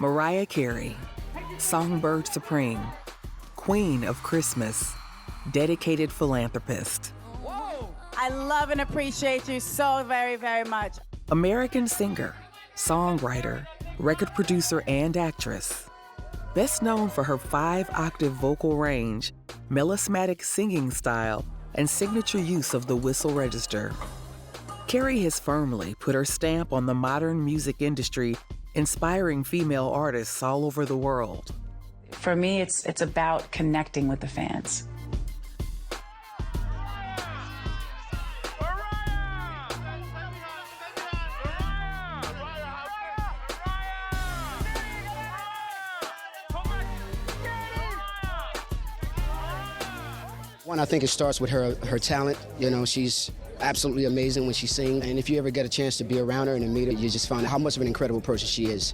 Mariah Carey, songbird supreme, queen of Christmas, dedicated philanthropist. I love and appreciate you so very, very much. American singer, songwriter, record producer, and actress. Best known for her 5-octave vocal range, melismatic singing style, and signature use of the whistle register. Carey has firmly put her stamp on the modern music industry, inspiring female artists all over the world. For me, it's about connecting with the fans. One, I think it starts with her talent. You know, she's absolutely amazing when she sings. And if you ever get a chance to be around her and to meet her, you just find out how much of an incredible person she is.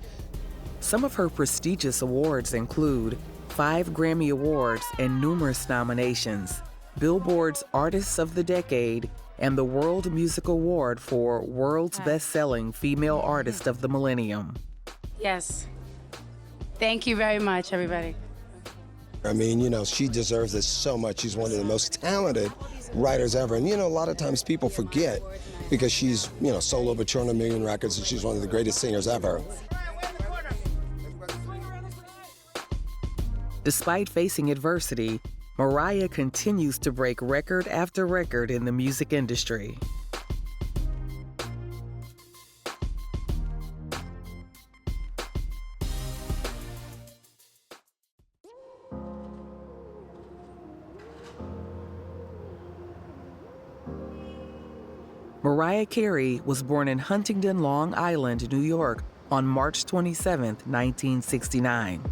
Some of her prestigious awards include 5 Grammy Awards and numerous nominations, Billboard's Artists of the Decade, and the World Music Award for World's Best-Selling Female Artist of the Millennium. Yes. Thank you very much, everybody. I mean, you know, she deserves it so much. She's one of the most talented writers ever. And, you know, a lot of times people forget because she's, you know, solo but on 1 million records and she's one of the greatest singers ever. Despite facing adversity, Mariah continues to break record after record in the music industry. Mariah Carey was born in Huntington, Long Island, New York on March 27, 1969.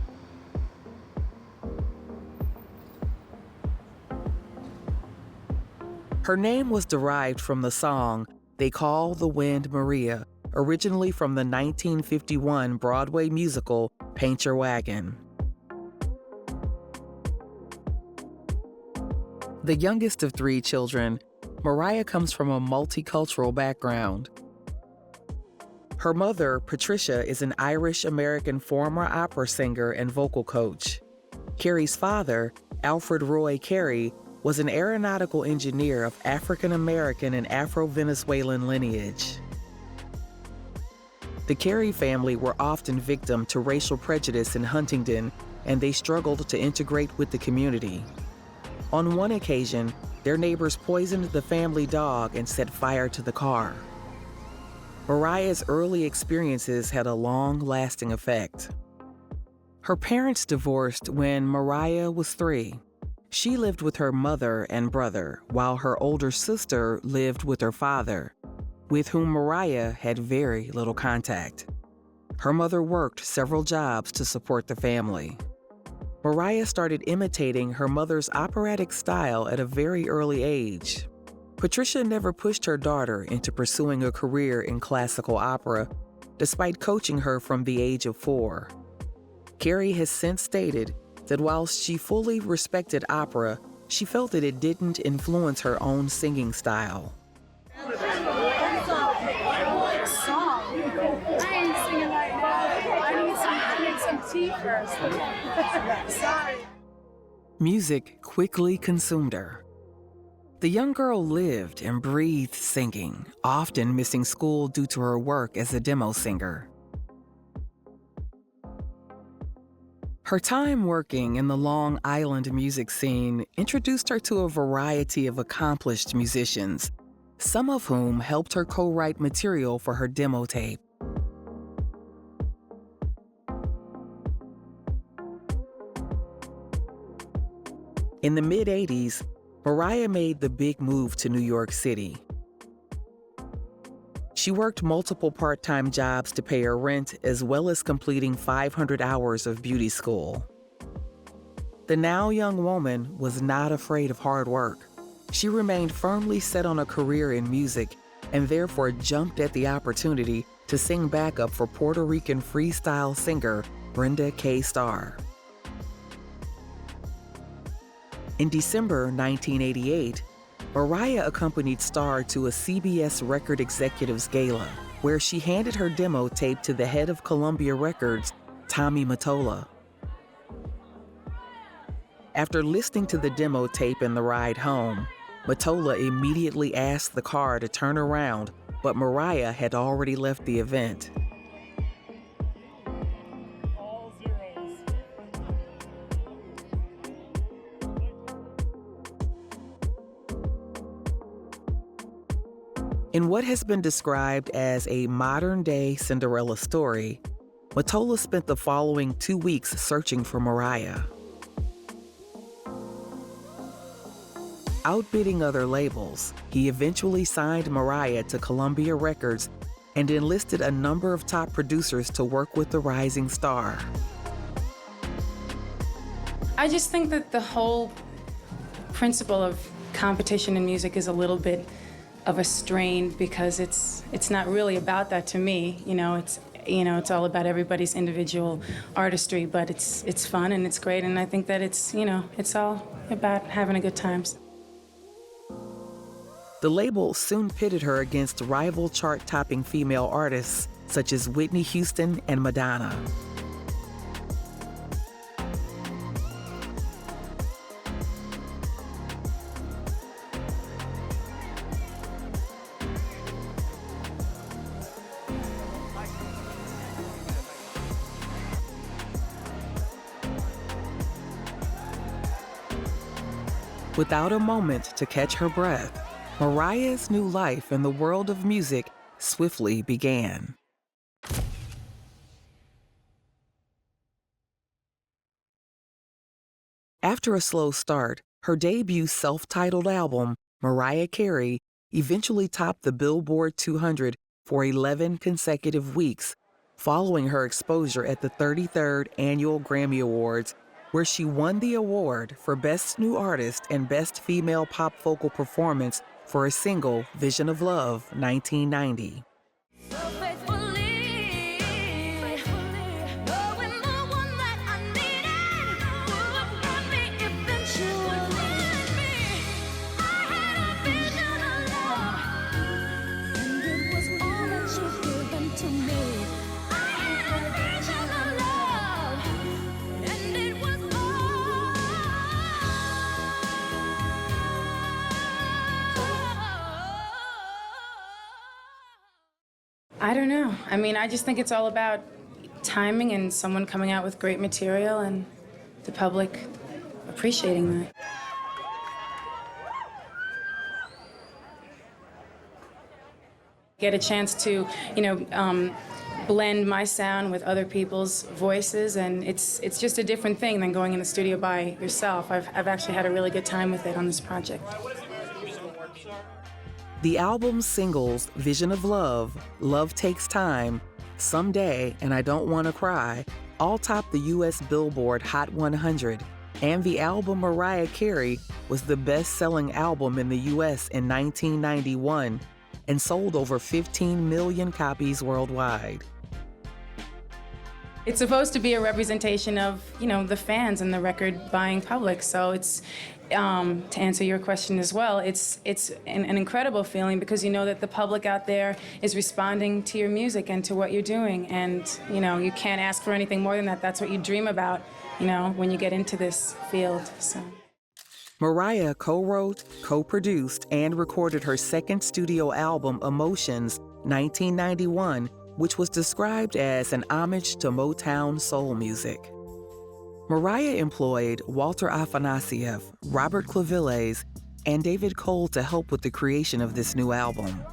Her name was derived from the song They Call the Wind Maria, originally from the 1951 Broadway musical Paint Your Wagon. The youngest of 3 children, Mariah comes from a multicultural background. Her mother, Patricia, is an Irish-American former opera singer and vocal coach. Carey's father, Alfred Roy Carey, was an aeronautical engineer of African-American and Afro-Venezuelan lineage. The Carey family were often victim to racial prejudice in Huntington, and they struggled to integrate with the community. On one occasion, their neighbors poisoned the family dog and set fire to the car. Mariah's early experiences had a long-lasting effect. Her parents divorced when Mariah was 3. She lived with her mother and brother, while her older sister lived with her father, with whom Mariah had very little contact. Her mother worked several jobs to support the family. Mariah started imitating her mother's operatic style at a very early age. Patricia never pushed her daughter into pursuing a career in classical opera, despite coaching her from the age of 4. Carey has since stated that while she fully respected opera, she felt that it didn't influence her own singing style. Music quickly consumed her. The young girl lived and breathed singing, often missing school due to her work as a demo singer. Her time working in the Long Island music scene introduced her to a variety of accomplished musicians, some of whom helped her co-write material for her demo tape. In the mid-'80s, Mariah made the big move to New York City. She worked multiple part-time jobs to pay her rent, as well as completing 500 hours of beauty school. The now young woman was not afraid of hard work. She remained firmly set on a career in music and therefore jumped at the opportunity to sing backup for Puerto Rican freestyle singer Brenda K. Starr. In December 1988, Mariah accompanied Starr to a CBS Record Executives Gala, where she handed her demo tape to the head of Columbia Records Tommy Mottola. After listening to the demo tape in the ride home, Mottola immediately asked the car to turn around, but Mariah had already left the event. In what has been described as a modern-day Cinderella story, Mottola spent the following 2 weeks searching for Mariah. Outbidding other labels, he eventually signed Mariah to Columbia Records and enlisted a number of top producers to work with the rising star. I just think that the whole principle of competition in music is a little bit of a strain because it's not really about that to me. It's all about everybody's individual artistry, but it's fun and it's great, and I think that it's all about having a good time. The label soon pitted her against rival chart-topping female artists such as Whitney Houston and Madonna. Without a moment to catch her breath, Mariah's new life in the world of music swiftly began. After a slow start, her debut self-titled album, Mariah Carey, eventually topped the Billboard 200 for 11 consecutive weeks, following her exposure at the 33rd Annual Grammy Awards, where she won the award for Best New Artist and Best Female Pop Vocal Performance for a single, Vision of Love, 1990. I don't know. I mean, I just think it's all about timing and someone coming out with great material and the public appreciating that. Get a chance to, blend my sound with other people's voices, and it's just a different thing than going in the studio by yourself. I've actually had a really good time with it on this project. The album's singles, Vision of Love, Love Takes Time, Someday, and I Don't Wanna Cry, all topped the U.S. Billboard Hot 100, and the album Mariah Carey was the best-selling album in the U.S. in 1991 and sold over 15 million copies worldwide. It's supposed to be a representation of, the fans and the record-buying public, so it's to answer your question as well, it's an incredible feeling because you know that the public out there is responding to your music and to what you're doing, and you can't ask for anything more than that. That's what you dream about, when you get into this field. So. Mariah co-wrote, co-produced, and recorded her second studio album, Emotions, 1991, which was described as an homage to Motown soul music. Mariah employed Walter Afanasieff, Robert Clavilles, and David Cole to help with the creation of this new album.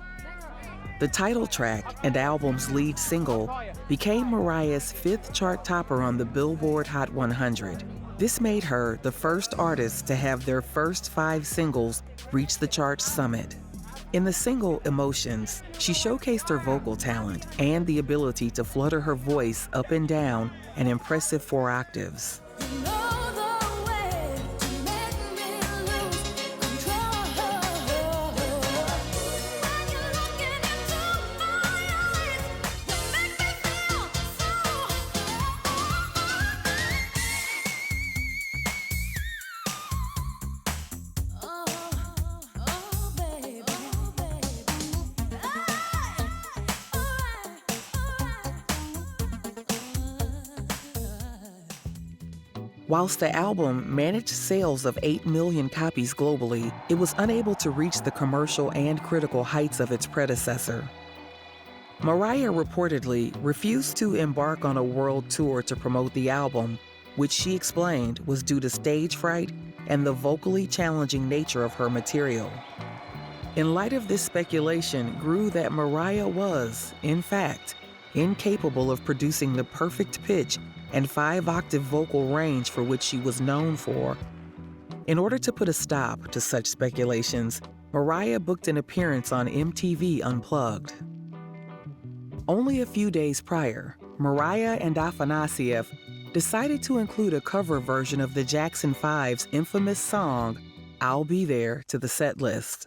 The title track and album's lead single became Mariah's 5th chart topper on the Billboard Hot 100. This made her the first artist to have their first 5 singles reach the chart's summit. In the single Emotions, she showcased her vocal talent and the ability to flutter her voice up and down an impressive 4 octaves. Whilst the album managed sales of 8 million copies globally, it was unable to reach the commercial and critical heights of its predecessor. Mariah reportedly refused to embark on a world tour to promote the album, which she explained was due to stage fright and the vocally challenging nature of her material. In light of this speculation grew that Mariah was, in fact, incapable of producing the perfect pitch and 5-octave vocal range for which she was known for. In order to put a stop to such speculations, Mariah booked an appearance on MTV Unplugged. Only a few days prior, Mariah and Afanasieff decided to include a cover version of the Jackson 5's infamous song, I'll Be There, to the set list.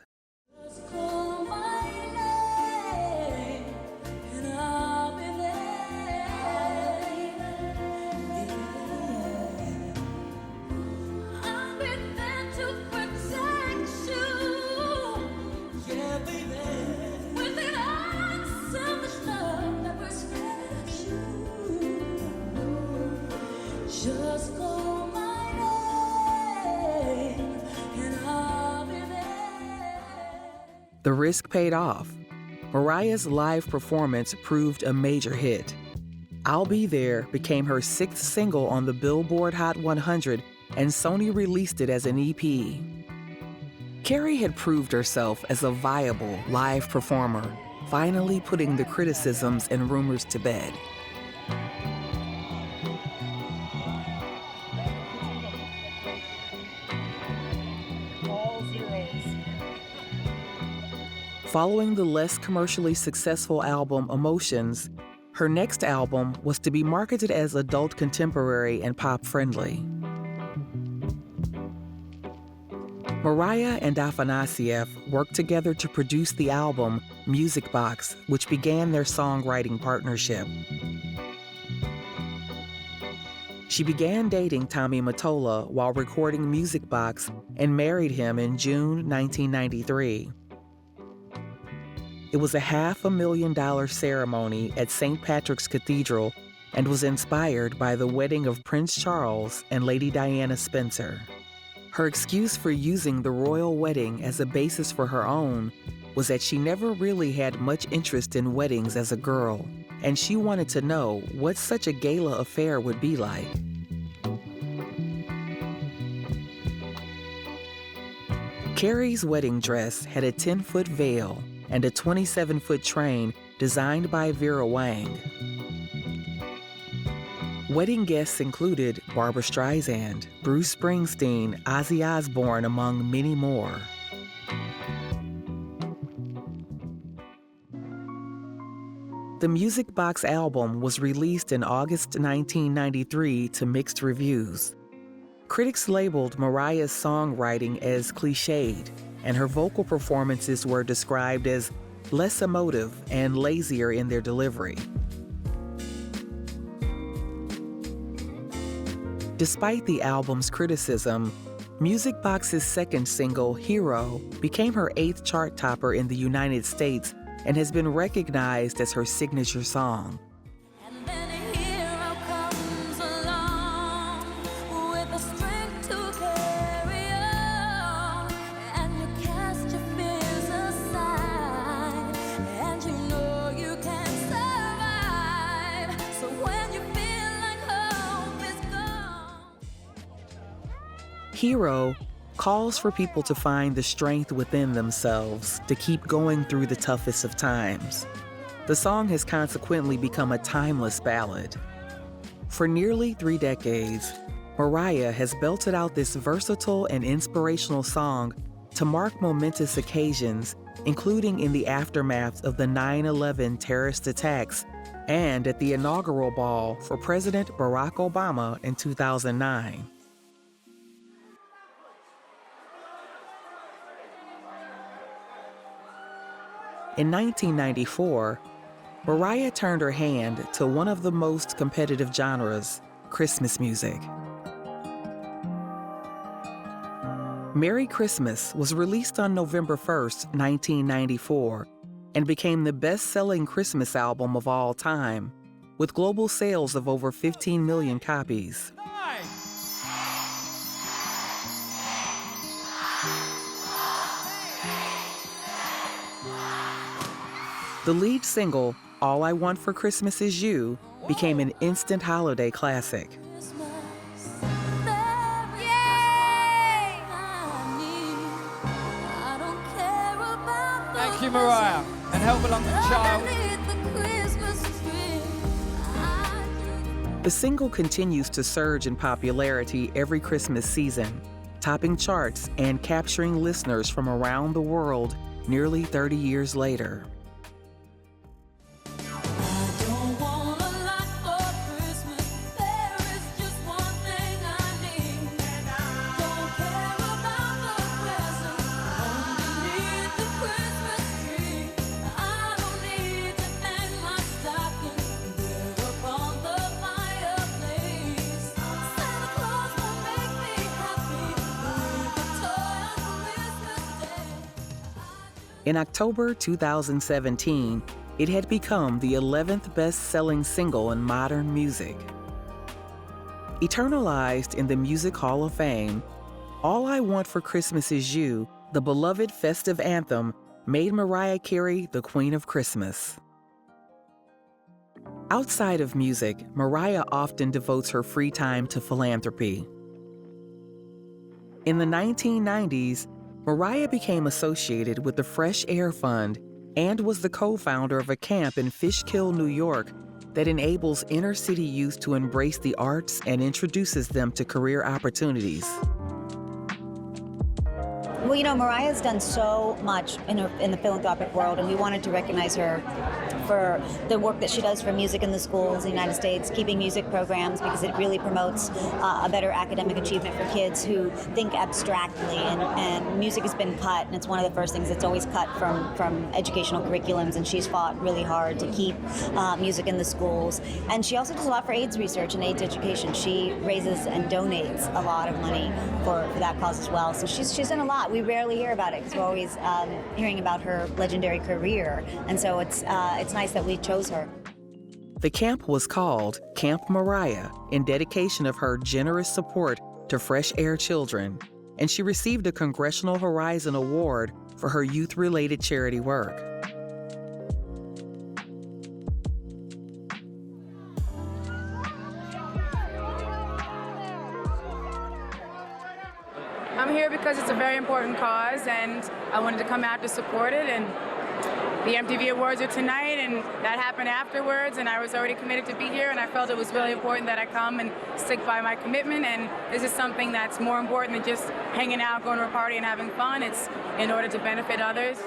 The risk paid off. Mariah's live performance proved a major hit. I'll Be There became her 6th single on the Billboard Hot 100, and Sony released it as an EP. Carey had proved herself as a viable live performer, finally putting the criticisms and rumors to bed. Following the less commercially successful album Emotions, her next album was to be marketed as adult contemporary and pop-friendly. Mariah and Afanasieff worked together to produce the album Music Box, which began their songwriting partnership. She began dating Tommy Mottola while recording Music Box and married him in June 1993. It was a $500,000 ceremony at St. Patrick's Cathedral and was inspired by the wedding of Prince Charles and Lady Diana Spencer. Her excuse for using the royal wedding as a basis for her own was that she never really had much interest in weddings as a girl, and she wanted to know what such a gala affair would be like. Carey's wedding dress had a 10-foot veil and a 27-foot train designed by Vera Wang. Wedding guests included Barbra Streisand, Bruce Springsteen, Ozzy Osbourne, among many more. The Music Box album was released in August 1993 to mixed reviews. Critics labeled Mariah's songwriting as cliched, and her vocal performances were described as less emotive and lazier in their delivery. Despite the album's criticism, Music Box's second single, Hero, became her 8th chart topper in the United States and has been recognized as her signature song. Hero calls for people to find the strength within themselves to keep going through the toughest of times. The song has consequently become a timeless ballad. For nearly 3 decades, Mariah has belted out this versatile and inspirational song to mark momentous occasions, including in the aftermath of the 9/11 terrorist attacks and at the inaugural ball for President Barack Obama in 2009. In 1994, Mariah turned her hand to one of the most competitive genres, Christmas music. Merry Christmas was released on November 1st, 1994, and became the best-selling Christmas album of all time, with global sales of over 15 million copies. 9, The lead single, All I Want for Christmas Is You, became an instant holiday classic. Thank you, Mariah, and help along the child. The single continues to surge in popularity every Christmas season, topping charts and capturing listeners from around the world nearly 30 years later. In October 2017, it had become the 11th best-selling single in modern music. Eternalized in the Music Hall of Fame, All I Want for Christmas Is You, the beloved festive anthem, made Mariah Carey the Queen of Christmas. Outside of music, Mariah often devotes her free time to philanthropy. In the 1990s, Mariah became associated with the Fresh Air Fund and was the co-founder of a camp in Fishkill, New York, that enables inner-city youth to embrace the arts and introduces them to career opportunities. Well, you know, Mariah's done so much in the philanthropic world, and we wanted to recognize her for the work that she does for music in the schools in the United States, keeping music programs, because it really promotes a better academic achievement for kids who think abstractly, and music has been cut, and it's one of the first things that's always cut from educational curriculums, and she's fought really hard to keep music in the schools. And she also does a lot for AIDS research and AIDS education. She raises and donates a lot of money for that cause as well. So she's done a lot. We rarely hear about it because we're always hearing about her legendary career, and so it's nice that we chose her. The camp was called Camp Mariah in dedication of her generous support to Fresh Air Children, and she received a Congressional Horizon Award for her youth-related charity work. I'm here because it's a very important cause, and I wanted to come out to support it. And the MTV Awards are tonight, and that happened afterwards, and I was already committed to be here, and I felt it was really important that I come and stick by my commitment. And this is something that's more important than just hanging out, going to a party, and having fun. It's in order to benefit others.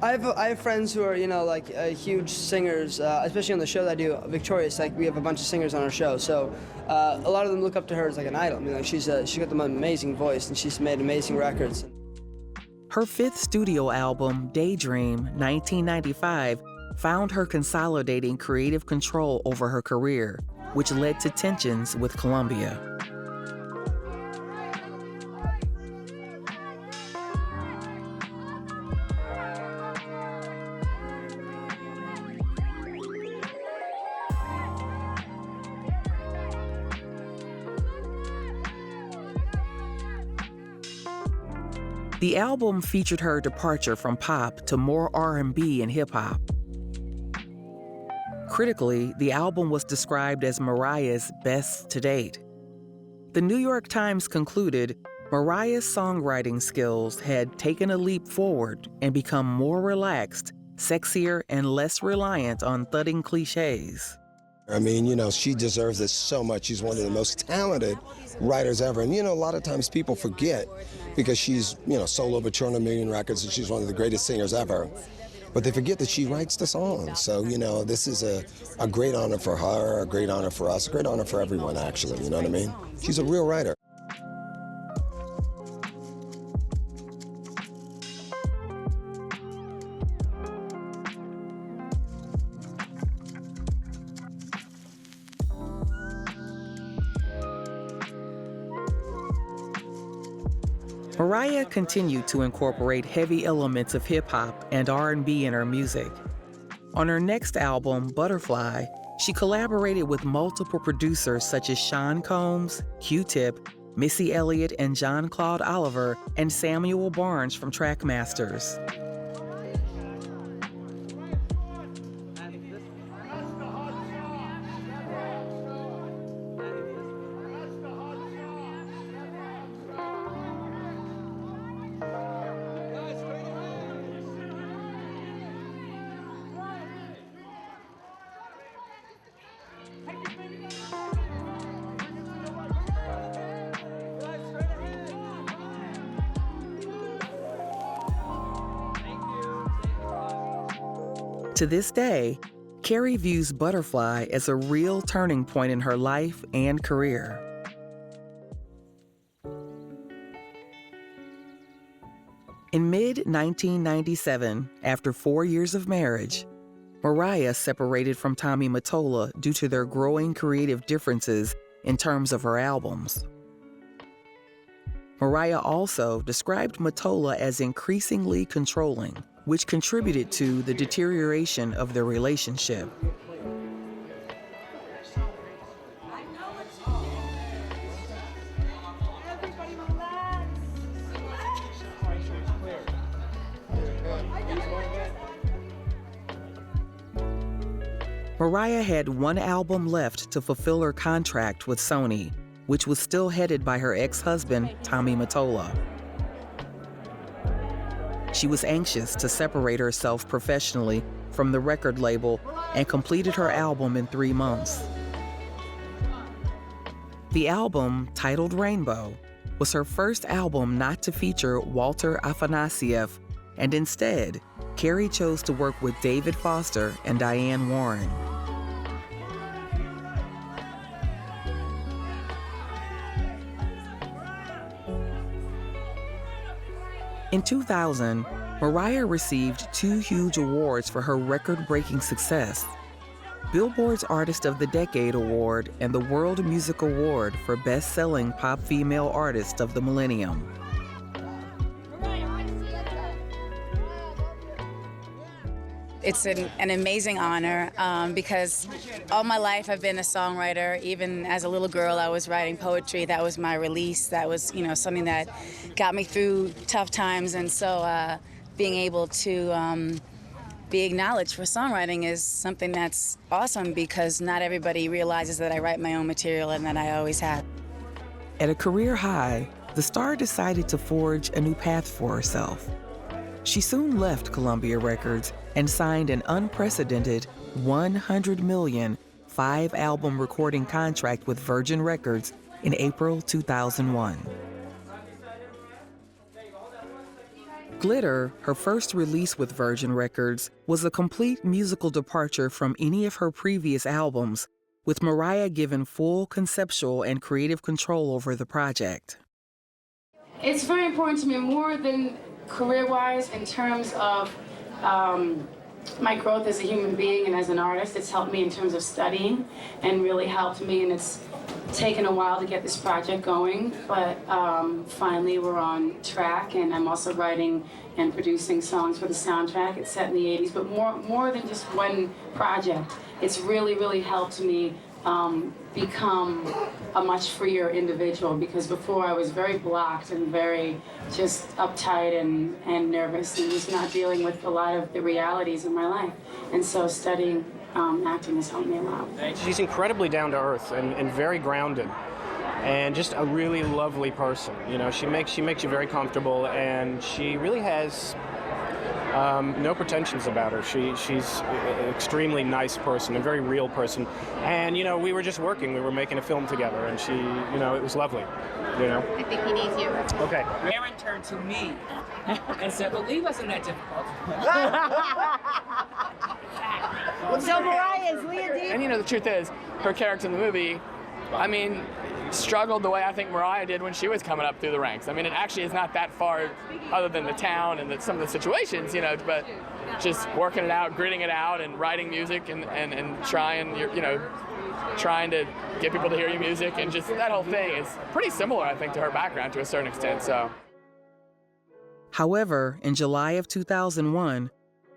I have friends who are, you know, like huge singers, especially on the show that I do, Victorious. Like, we have a bunch of singers on our show, so a lot of them look up to her as like an idol. I mean, like, she's got the most amazing voice, and she's made amazing records. Her fifth studio album, Daydream, 1995, found her consolidating creative control over her career, which led to tensions with Columbia. The album featured her departure from pop to more R&B and hip-hop. Critically, the album was described as Mariah's best to date. The New York Times concluded Mariah's songwriting skills had taken a leap forward and become more relaxed, sexier, and less reliant on thudding cliches. I mean, you know, she deserves this so much. She's one of the most talented writers ever. And, you know, a lot of times people forget because she's, you know, sold over 200 million records and she's one of the greatest singers ever. But they forget that she writes the songs. So, you know, this is a great honor for her, a great honor for us, a great honor for everyone, actually. You know what I mean? She's a real writer. Mariah continued to incorporate heavy elements of hip-hop and R&B in her music. On her next album, Butterfly, she collaborated with multiple producers such as Sean Combs, Q-Tip, Missy Elliott and John Claude Oliver, and Samuel Barnes from Trackmasters. To this day, Carey views Butterfly as a real turning point in her life and career. In mid-1997, after 4 years of marriage, Mariah separated from Tommy Mottola due to their growing creative differences in terms of her albums. Mariah also described Mottola as increasingly controlling, which contributed to the deterioration of their relationship. Mariah had one album left to fulfill her contract with Sony, which was still headed by her ex-husband, Tommy Mottola. She was anxious to separate herself professionally from the record label and completed her album in 3 months. The album, titled Rainbow, was her first album not to feature Walter Afanasieff, and instead, Carey chose to work with David Foster and Diane Warren. In 2000, Mariah received 2 huge awards for her record-breaking success: Billboard's Artist of the Decade Award and the World Music Award for Best-Selling Pop Female Artist of the Millennium. It's an amazing honor because all my life I've been a songwriter. Even as a little girl, I was writing poetry. That was my release. That was, something that got me through tough times. And so being able to be acknowledged for songwriting is something that's awesome because not everybody realizes that I write my own material and that I always have. At a career high, the star decided to forge a new path for herself. She soon left Columbia Records and signed an unprecedented $100 million 5-album recording contract with Virgin Records in April 2001. Glitter, her first release with Virgin Records, was a complete musical departure from any of her previous albums, with Mariah given full conceptual and creative control over the project. It's very important to me, more than career-wise, in terms of my growth as a human being and as an artist. It's helped me in terms of studying and really helped me, and it's taken a while to get this project going, but finally we're on track, and I'm also writing and producing songs for the soundtrack. It's set in the 80s, but more than just one project. It's really helped me become a much freer individual, because before I was very blocked and very just uptight and nervous and just not dealing with a lot of the realities of my life. And so studying acting has helped me a lot. She's incredibly down to earth and very grounded, and just a really lovely person. She makes you very comfortable, and she really has no pretensions about her. She's an extremely nice person, a very real person. And, we were just working. We were making a film together, and she, it was lovely, I think he needs you. Okay. Aaron turned to me and said, well, Lee wasn't that difficult. So Mariah's Leah D. And the truth is, her character in the movie, struggled the way I think Mariah did when she was coming up through the ranks. It actually is not that far other than the town and some of the situations, but just working it out, gritting it out, and writing music and trying, trying to get people to hear your music, and just that whole thing is pretty similar, I think, to her background to a certain extent, so. However, in July of 2001,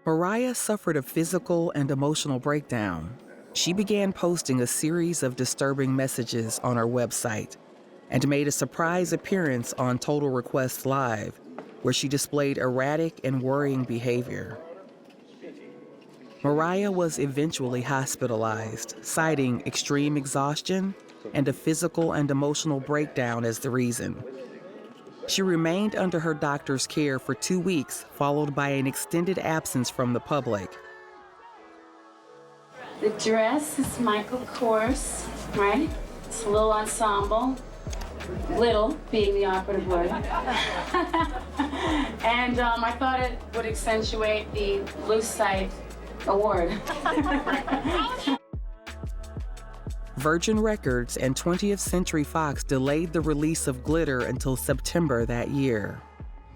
Mariah suffered a physical and emotional breakdown. She began posting a series of disturbing messages on her website and made a surprise appearance on Total Request Live, where she displayed erratic and worrying behavior. Mariah was eventually hospitalized, citing extreme exhaustion and a physical and emotional breakdown as the reason. She remained under her doctor's care for 2 weeks, followed by an extended absence from the public. The dress is Michael Kors, right? It's a little ensemble. Little being the operative word. And I thought it would accentuate the loose side award. Virgin Records and 20th Century Fox delayed the release of Glitter until September that year.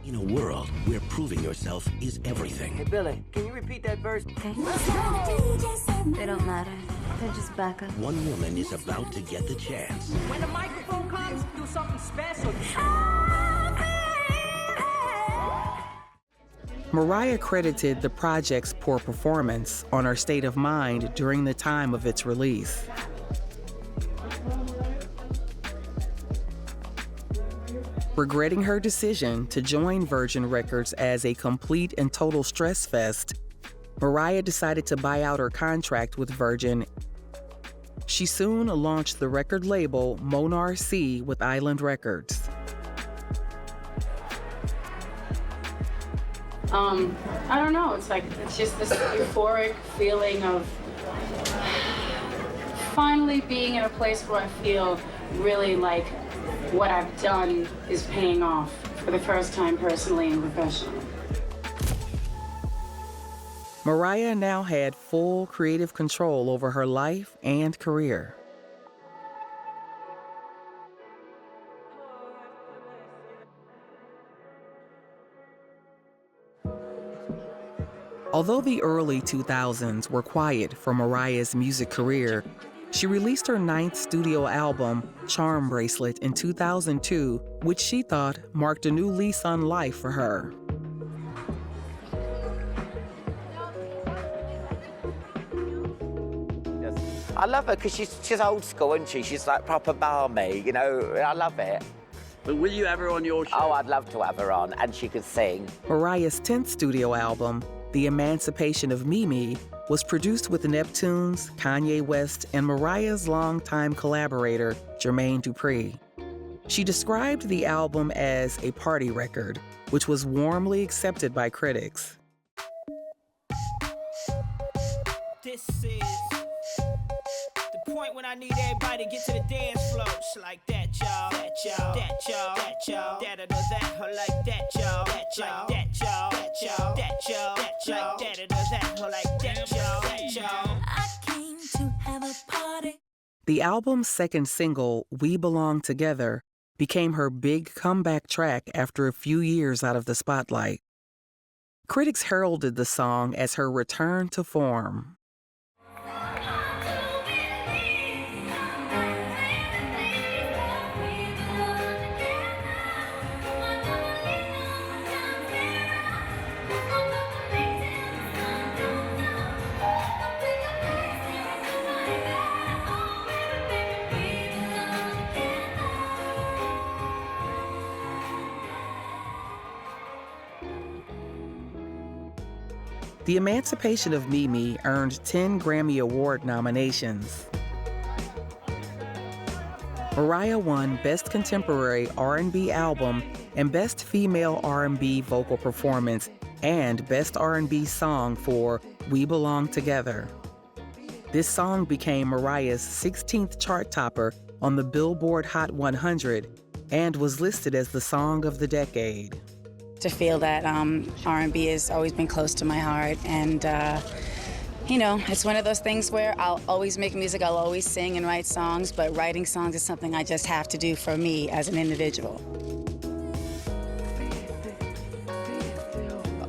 In a world where proving yourself is everything. Hey, Billy, can you repeat that verse? Okay. They don't matter. They're just backup. One woman is about to get the chance. When the microphone comes, do something special. Mariah credited the project's poor performance on her state of mind during the time of its release. Regretting her decision to join Virgin Records as a complete and total stress fest, Mariah decided to buy out her contract with Virgin. She soon launched the record label Monar C with Island Records. I don't know, it's just this euphoric feeling of finally being in a place where I feel really like what I've done is paying off for the first time personally and professionally. Mariah now had full creative control over her life and career. Although the early 2000s were quiet for Mariah's music career, she released her 9th studio album, Charmbracelet, in 2002, which she thought marked a new lease on life for her. I love her because she's old school, isn't she? She's like proper balmy, you know, I love it. But will you have her on your show? Oh, I'd love to have her on, and she could sing. Mariah's 10th studio album, The Emancipation of Mimi, was produced with Neptune's, Kanye West, and Mariah's longtime collaborator, Jermaine Dupri. She described the album as a party record, which was warmly accepted by critics. This is the point when I need everybody to get to the dance floor. It's like that, y'all. That, y'all. That, y'all. That, y'all. That, or that, or like that, y'all. That, y'all. That, y'all. That, y'all. That, y'all. That, y'all. That, or that, or like that, y'all. That, y'all. I came to have a party. The album's second single, We Belong Together, became her big comeback track after a few years out of the spotlight. Critics heralded the song as her return to form. The Emancipation of Mimi earned 10 Grammy Award nominations. Mariah won Best Contemporary R&B Album and Best Female R&B Vocal Performance and Best R&B Song for We Belong Together. This song became Mariah's 16th chart topper on the Billboard Hot 100 and was listed as the Song of the Decade. To feel that R&B has always been close to my heart, and you know, it's one of those things where I'll always make music, I'll always sing and write songs, but writing songs is something I just have to do for me as an individual.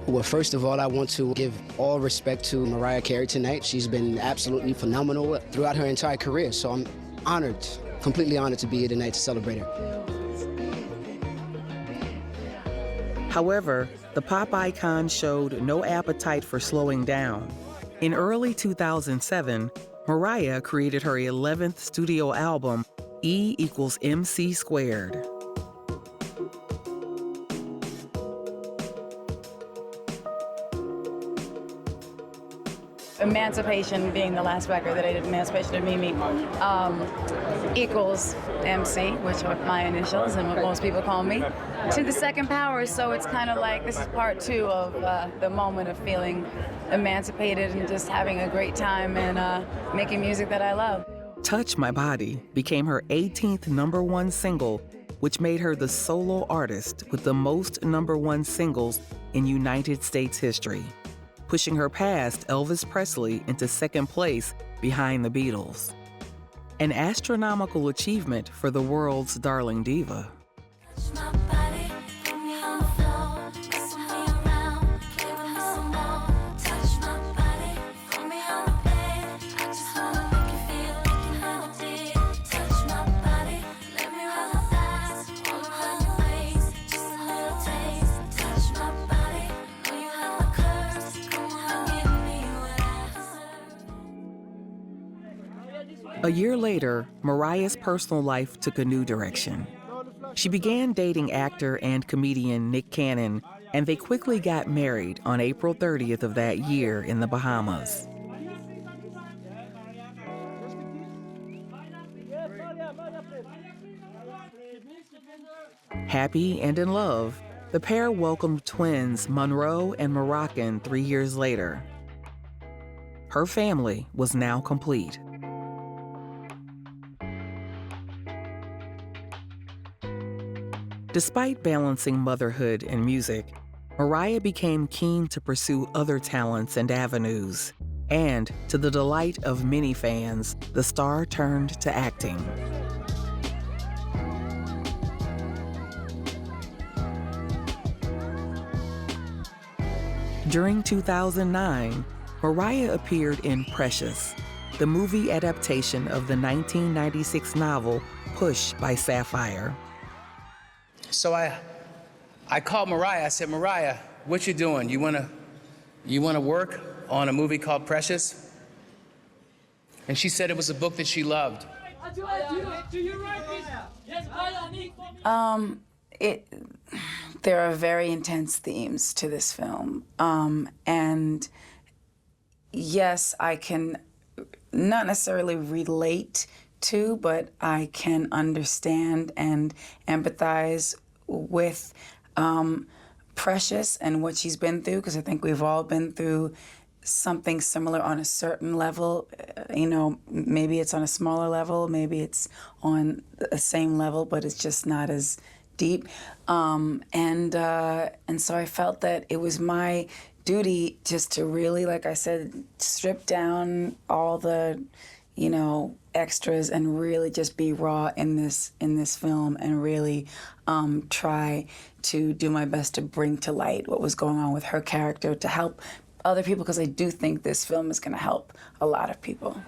Well, first of all, I want to give all respect to Mariah Carey tonight. She's been absolutely phenomenal throughout her entire career, so I'm honored, completely honored to be here tonight to celebrate her. However, the pop icon showed no appetite for slowing down. In early 2007, Mariah created her 11th studio album, E = MC Squared. Emancipation being the last record that I did, Emancipation of Mimi, equals MC, which are my initials and what most people call me, to the second power. So it's kind of like this is part two of the moment of feeling emancipated and just having a great time and making music that I love. Touch My Body became her 18th #1 single, which made her the solo artist with the most #1 singles in United States history. pushing her past Elvis Presley into second place behind the Beatles. An astronomical achievement for the world's darling diva. A year later, Mariah's personal life took a new direction. She began dating actor and comedian Nick Cannon, and they quickly got married on April 30th of that year in the Bahamas. Happy and in love, the pair welcomed twins Monroe and Moroccan 3 years later. Her family was now complete. Despite balancing motherhood and music, Mariah became keen to pursue other talents and avenues. And, to the delight of many fans, the star turned to acting. During 2009, Mariah appeared in Precious, the movie adaptation of the 1996 novel Push by Sapphire. So I called Mariah. I said, Mariah, what you doing? You wanna work on a movie called Precious? And she said it was a book that she loved. There are very intense themes to this film. And yes, I can not necessarily relate to, but I can understand and empathize with Precious and what she's been through, because I think we've all been through something similar on a certain level. You know, maybe it's on a smaller level, maybe it's on the same level, but it's just not as deep. And so I felt that it was my duty just to really, like I said, strip down all the, you know, extras and really just be raw in this film and really try to do my best to bring to light what was going on with her character to help other people, because I do think this film is going to help a lot of people.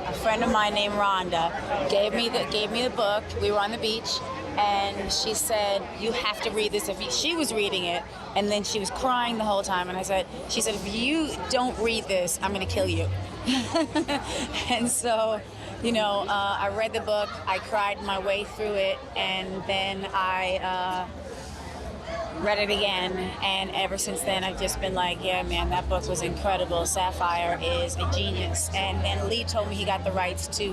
A friend of mine named Rhonda gave me the book. We were on the beach, and she said, "You have to read this." She was reading it, and then she was crying the whole time. And she said, "If you don't read this, I'm going to kill you." And so, you know, I read the book. I cried my way through it, and then I read it again, and ever since then I've just been like, yeah, man, that book was incredible. Sapphire is a genius. And then Lee told me he got the rights to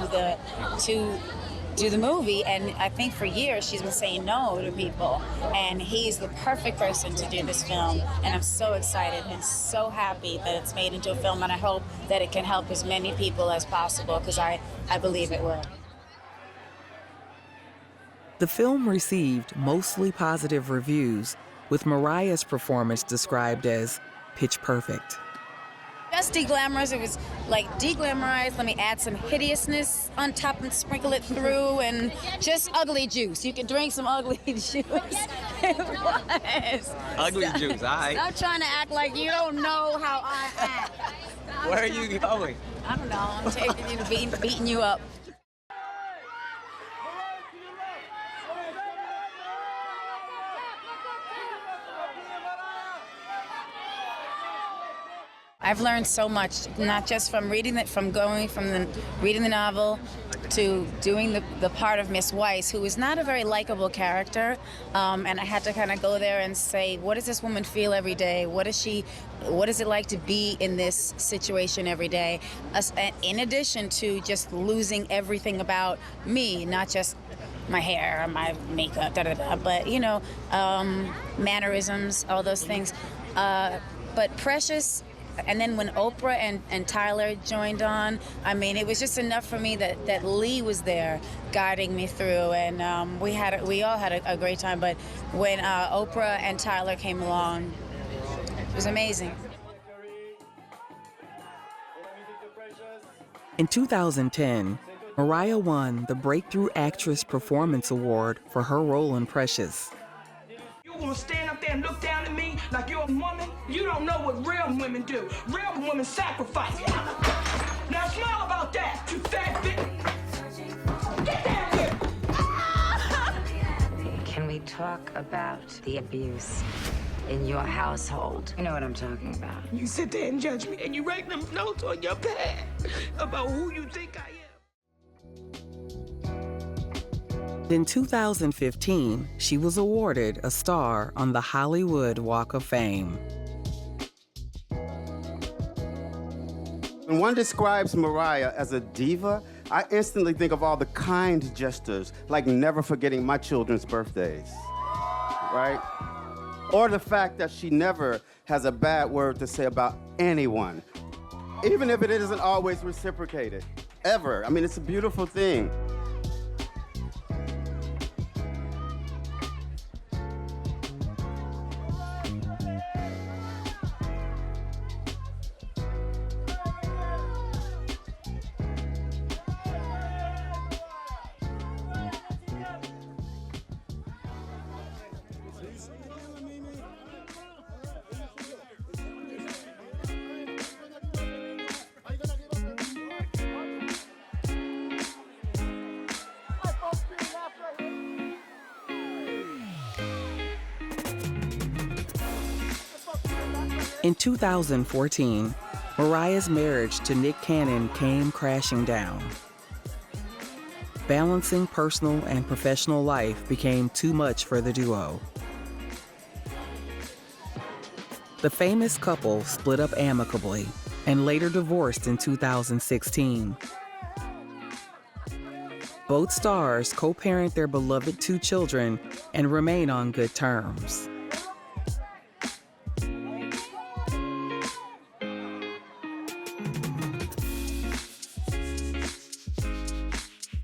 do the movie, and I think for years she's been saying no to people, and he's the perfect person to do this film, and I'm so excited and so happy that it's made into a film, and I hope that it can help as many people as possible, because I believe it will. The film received mostly positive reviews, with Mariah's performance described as pitch perfect. Just de-glamorous. It was like de-glamorized. Let me add some hideousness on top and sprinkle it through, and just ugly juice. You can drink some ugly juice. It was. Ugly juice, all right. Stop trying to act like you don't know how I act. Where are you going? I don't know. I'm taking you to beating you up. I've learned so much, not just from reading the novel to doing the part of Miss Weiss, who is not a very likable character, and I had to kind of go there and say, what does this woman feel every day? What is it like to be in this situation every day? In addition to just losing everything about me, not just my hair, my makeup, but you know, mannerisms, all those things. But Precious And then when Oprah and Tyler joined on, I mean, it was just enough for me that Lee was there guiding me through, and we all had a great time. But when Oprah and Tyler came along, it was amazing. In 2010, Mariah won the Breakthrough Actress Performance Award for her role in Precious. You gonna stand up there and look down at me like you're a woman? You don't know what real women do. Real women sacrifice. Now smile about that, you fat bitch. Get down here. Can we talk about the abuse in your household? You know what I'm talking about. You sit there and judge me, and you write them notes on your pad about who you think I am. In 2015, she was awarded a star on the Hollywood Walk of Fame. When one describes Mariah as a diva, I instantly think of all the kind gestures, like never forgetting my children's birthdays, right? Or the fact that she never has a bad word to say about anyone, even if it isn't always reciprocated, ever. I mean, it's a beautiful thing. In 2014, Mariah's marriage to Nick Cannon came crashing down. Balancing personal and professional life became too much for the duo. The famous couple split up amicably and later divorced in 2016. Both stars co-parent their beloved 2 children and remain on good terms.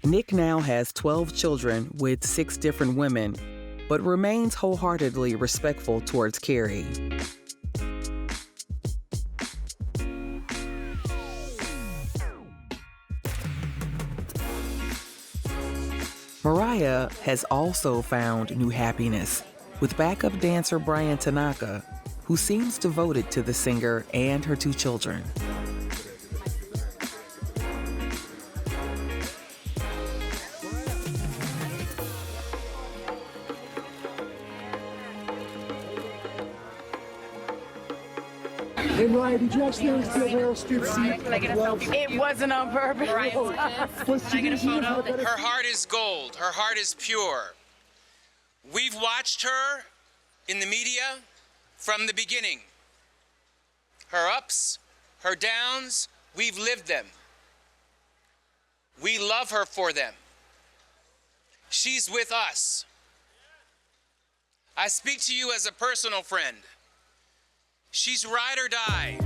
Nick now has 12 children with 6 different women, but remains wholeheartedly respectful towards Carey. Mariah has also found new happiness with backup dancer Brian Tanaka, who seems devoted to the singer and her 2 children. Hey, Mariah, did you accidentally steal Meryl Streep's seat? It wasn't on purpose. Her heart is gold. Her heart is pure. We've watched her in the media from the beginning. Her ups, her downs, we've lived them. We love her for them. She's with us. I speak to you as a personal friend. She's ride or die.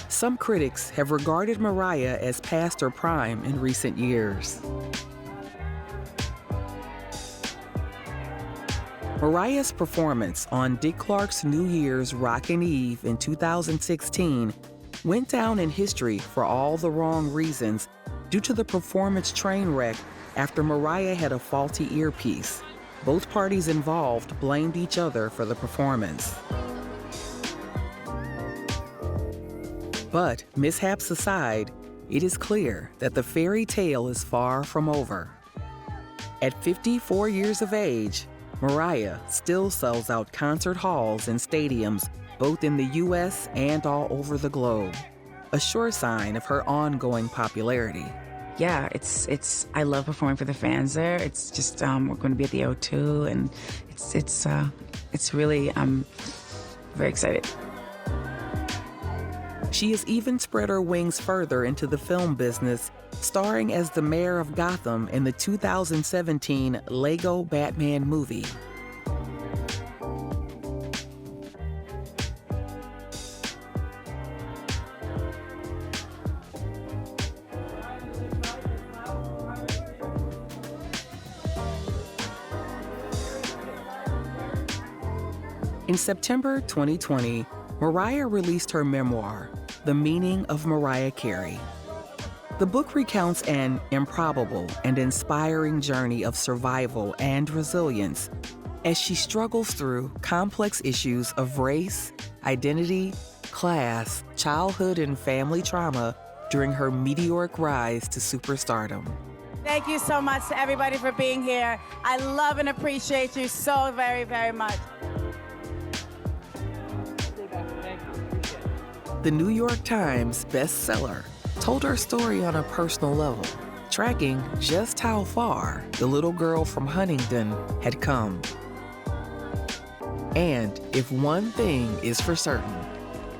Some critics have regarded Mariah as past her prime in recent years. Mariah's performance on Dick Clark's New Year's Rockin' Eve in 2016 went down in history for all the wrong reasons due to the performance train wreck after Mariah had a faulty earpiece. Both parties involved blamed each other for the performance. But mishaps aside, it is clear that the fairy tale is far from over. At 54 years of age, Mariah still sells out concert halls and stadiums, both in the U.S. and all over the globe, a sure sign of her ongoing popularity. Yeah, I love performing for the fans there. It's just, we're going to be at the O2, and it's really, I'm very excited. She has even spread her wings further into the film business, starring as the mayor of Gotham in the 2017 Lego Batman movie. In September 2020, Mariah released her memoir, The Meaning of Mariah Carey. The book recounts an improbable and inspiring journey of survival and resilience as she struggles through complex issues of race, identity, class, childhood, and family trauma during her meteoric rise to superstardom. Thank you so much to everybody for being here. I love and appreciate you so very, very much. The New York Times bestseller told her story on a personal level, tracking just how far the little girl from Huntington had come. And if one thing is for certain,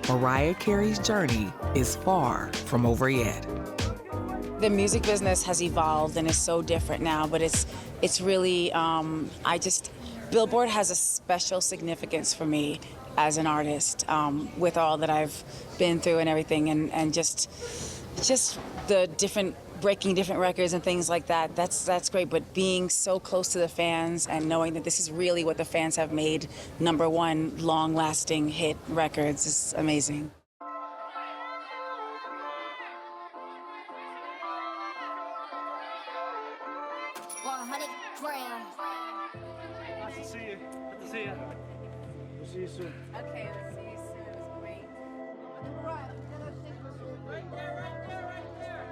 Mariah Carey's journey is far from over yet. The music business has evolved and is so different now, but it's really, Billboard has a special significance for me as an artist, with all that I've been through and everything, and just the breaking different records and things like that. That's great, but being so close to the fans and knowing that this is really what the fans have made #1 long-lasting hit records is amazing. Nice to see you. Good to see you. We'll see you soon. Okay, let's see you soon. It was great. Right there, right there, right there.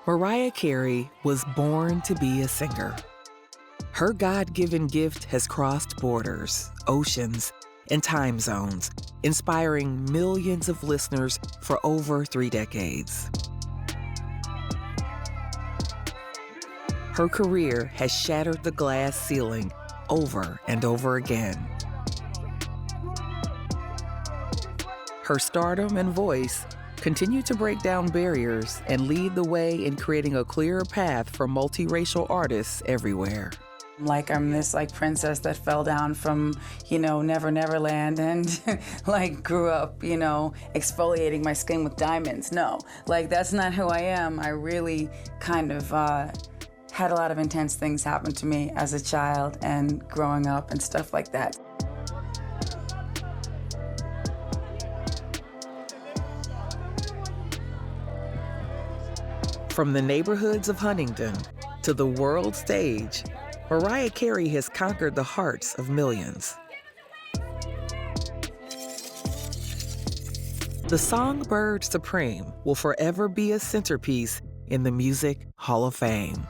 Mariah Carey was born to be a singer. Her God-given gift has crossed borders, oceans, and time zones, inspiring millions of listeners for over 3 decades. Her career has shattered the glass ceiling over and over again. Her stardom and voice continue to break down barriers and lead the way in creating a clearer path for multiracial artists everywhere. Like I'm this princess that fell down from, Never Never Land and grew up, exfoliating my skin with diamonds. No, that's not who I am. I really kind of had a lot of intense things happen to me as a child and growing up and stuff like that. From the neighborhoods of Huntington to the world stage, Mariah Carey has conquered the hearts of millions. The song Bird Supreme will forever be a centerpiece in the Music Hall of Fame.